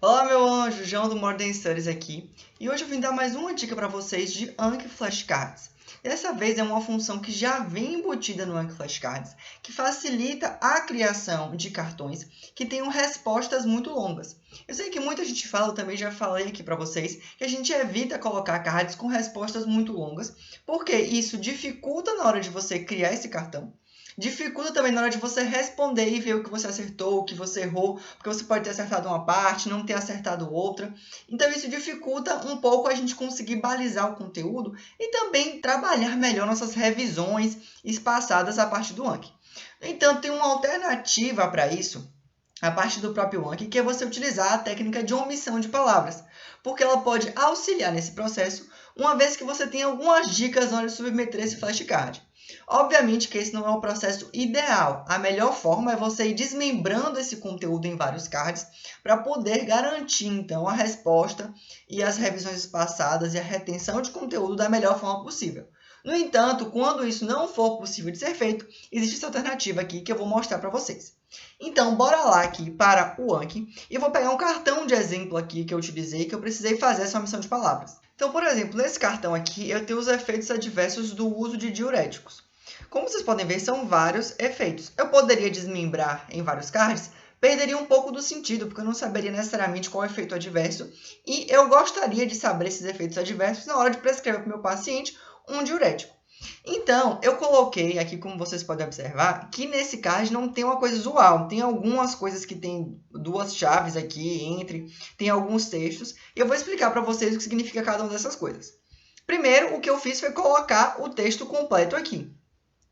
Olá, meu anjo, João do Modern Studies aqui, e hoje eu vim dar mais uma dica para vocês de Anki Flashcards. Dessa vez é uma função que já vem embutida no Anki Flashcards, que facilita a criação de cartões que tenham respostas muito longas. Eu sei que muita gente fala, eu também já falei aqui para vocês, que a gente evita colocar cards com respostas muito longas, porque isso dificulta na hora de você criar esse cartão. Dificulta também na hora de você responder e ver o que você acertou, o que você errou, porque você pode ter acertado uma parte, não ter acertado outra. Então, isso dificulta um pouco a gente conseguir balizar o conteúdo e também trabalhar melhor nossas revisões espaçadas a partir do Anki. No entanto, tem uma alternativa para isso, a partir do próprio Anki, que é você utilizar a técnica de omissão de palavras, porque ela pode auxiliar nesse processo, uma vez que você tem algumas dicas na hora de submeter esse flashcard. Obviamente que esse não é o processo ideal. A melhor forma é você ir desmembrando esse conteúdo em vários cards para poder garantir, então, a resposta e as revisões passadas e a retenção de conteúdo da melhor forma possível. No entanto, quando isso não for possível de ser feito, existe essa alternativa aqui que eu vou mostrar para vocês. Então, bora lá aqui para o Anki e eu vou pegar um cartão de exemplo aqui que eu utilizei, que eu precisei fazer essa omissão de palavras. Então, por exemplo, nesse cartão aqui, eu tenho os efeitos adversos do uso de diuréticos. Como vocês podem ver, são vários efeitos. Eu poderia desmembrar em vários cards, perderia um pouco do sentido, porque eu não saberia necessariamente qual é o efeito adverso, e eu gostaria de saber esses efeitos adversos na hora de prescrever para o meu paciente um diurético. Então, eu coloquei aqui, como vocês podem observar, que nesse card não tem uma coisa usual. Tem algumas coisas que tem duas chaves aqui, tem alguns textos, e eu vou explicar para vocês o que significa cada uma dessas coisas. Primeiro, o que eu fiz foi colocar o texto completo aqui,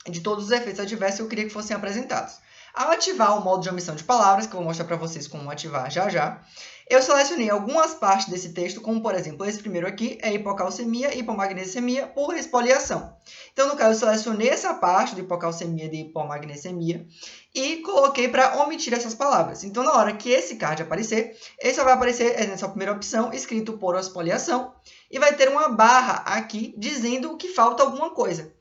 de todos os efeitos adversos que eu queria que fossem apresentados. Ao ativar o modo de omissão de palavras, que eu vou mostrar para vocês como ativar já já, eu selecionei algumas partes desse texto, como, por exemplo, esse primeiro aqui é hipocalcemia e hipomagnesemia por espoliação. Então, no caso, eu selecionei essa parte de hipocalcemia e de hipomagnesemia e coloquei para omitir essas palavras. Então, na hora que esse card aparecer, ele só vai aparecer nessa primeira opção, escrito por espoliação, e vai ter uma barra aqui dizendo que falta alguma coisa.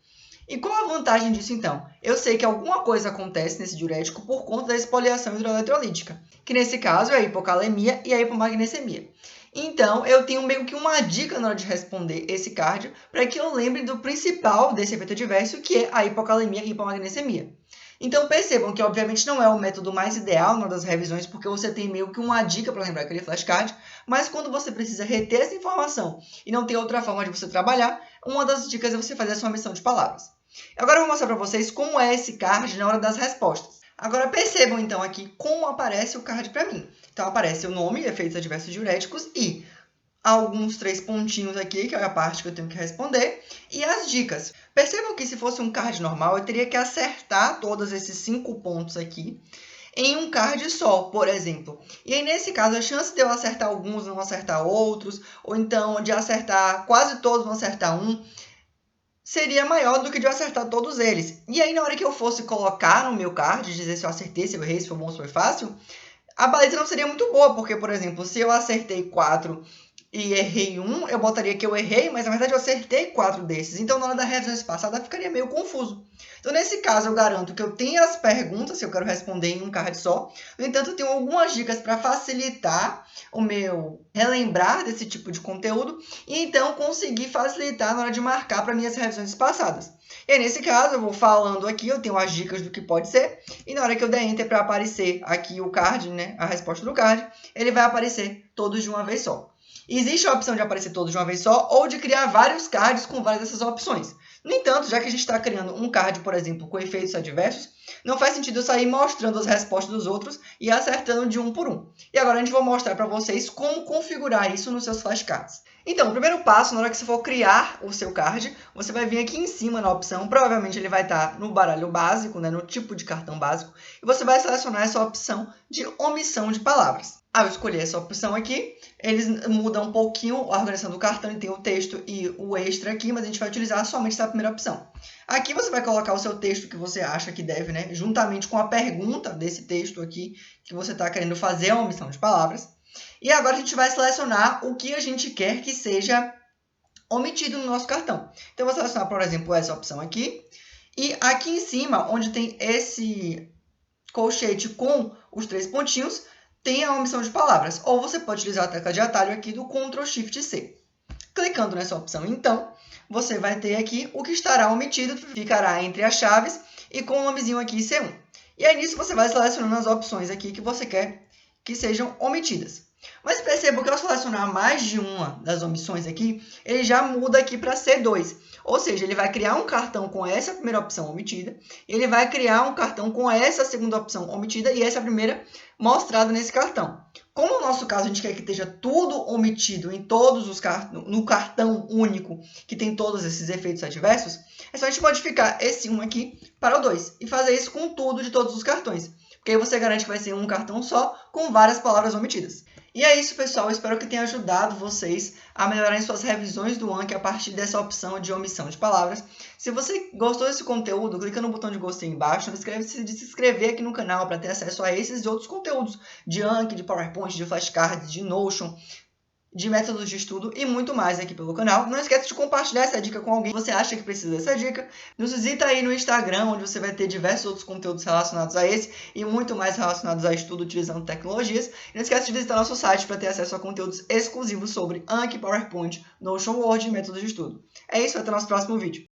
E qual a vantagem disso, então? Eu sei que alguma coisa acontece nesse diurético por conta da espoliação hidroeletrolítica, que nesse caso é a hipocalemia e a hipomagnesemia. Então, eu tenho meio que uma dica na hora de responder esse card para que eu lembre do principal desse efeito adverso, que é a hipocalemia e hipomagnesemia. Então, percebam que, obviamente, não é o método mais ideal na hora das revisões, porque você tem meio que uma dica para lembrar aquele flashcard, mas quando você precisa reter essa informação e não tem outra forma de você trabalhar, uma das dicas é você fazer a sua omissão de palavras. Agora eu vou mostrar para vocês como é esse card na hora das respostas. Agora percebam, então, aqui como aparece o card para mim. Então, aparece o nome, efeitos adversos diuréticos e alguns 3 pontinhos aqui, que é a parte que eu tenho que responder, e as dicas. Percebam que se fosse um card normal, eu teria que acertar todos esses 5 pontos aqui em um card só, por exemplo. E aí, nesse caso, a chance de eu acertar alguns, não acertar outros, ou então de acertar quase todos, não acertar um, seria maior do que de eu acertar todos eles. E aí, na hora que eu fosse colocar no meu card, dizer se eu acertei, se eu errei, se foi bom, se foi fácil, a baliza não seria muito boa, porque, por exemplo, se eu acertei 4 e errei um, eu botaria que eu errei, mas na verdade eu acertei 4 desses. Então, na hora da revisão espaçada, ficaria meio confuso. Então, nesse caso, eu garanto que eu tenho as perguntas, se eu quero responder em um card só. No entanto, eu tenho algumas dicas para facilitar o meu relembrar desse tipo de conteúdo e, então, conseguir facilitar na hora de marcar para minhas revisões espaçadas. E nesse caso, eu vou falando aqui, eu tenho as dicas do que pode ser, e na hora que eu der Enter para aparecer aqui o card, né, a resposta do card, ele vai aparecer todos de uma vez só. Existe a opção de aparecer todos de uma vez só ou de criar vários cards com várias dessas opções. No entanto, já que a gente está criando um card, por exemplo, com efeitos adversos, não faz sentido eu sair mostrando as respostas dos outros e acertando de um por um. E agora a gente vai mostrar para vocês como configurar isso nos seus flashcards. Então, o primeiro passo, na hora que você for criar o seu card, você vai vir aqui em cima na opção, provavelmente ele vai estar no baralho básico, né, no tipo de cartão básico, e você vai selecionar essa opção de omissão de palavras. Ao escolher essa opção aqui, eles mudam um pouquinho a organização do cartão, ele tem o texto e o extra aqui, mas a gente vai utilizar somente essa primeira opção. Aqui você vai colocar o seu texto que você acha que deve, né, juntamente com a pergunta desse texto aqui, que você está querendo fazer a omissão de palavras. E agora a gente vai selecionar o que a gente quer que seja omitido no nosso cartão. Então, eu vou selecionar, por exemplo, essa opção aqui. E aqui em cima, onde tem esse colchete com os 3 pontinhos, tem a omissão de palavras, ou você pode utilizar a tecla de atalho aqui do Ctrl Shift C. Clicando nessa opção, então, você vai ter aqui o que estará omitido, ficará entre as chaves e com o nomezinho aqui C1. E aí nisso você vai selecionando as opções aqui que você quer que sejam omitidas. Mas perceba que ao selecionar mais de uma das omissões aqui, ele já muda aqui para C2. Ou seja, ele vai criar um cartão com essa primeira opção omitida, ele vai criar um cartão com essa segunda opção omitida e essa primeira mostrada nesse cartão. Como no nosso caso a gente quer que esteja tudo omitido em todos os no cartão único que tem todos esses efeitos adversos, é só a gente modificar esse 1 aqui para o 2 e fazer isso com tudo de todos os cartões. Porque aí você garante que vai ser um cartão só com várias palavras omitidas. E é isso, pessoal. Eu espero que tenha ajudado vocês a melhorarem suas revisões do Anki a partir dessa opção de omissão de palavras. Se você gostou desse conteúdo, clica no botão de gostei embaixo. Não esquece de se inscrever aqui no canal para ter acesso a esses e outros conteúdos de Anki, de PowerPoint, de flashcards, de Notion, de métodos de estudo e muito mais aqui pelo canal. Não esquece de compartilhar essa dica com alguém que você acha que precisa dessa dica. Nos visita aí no Instagram, onde você vai ter diversos outros conteúdos relacionados a esse e muito mais relacionados a estudo utilizando tecnologias. E não esquece de visitar nosso site para ter acesso a conteúdos exclusivos sobre Anki, PowerPoint, Notion, Word e métodos de estudo. É isso, até o nosso próximo vídeo.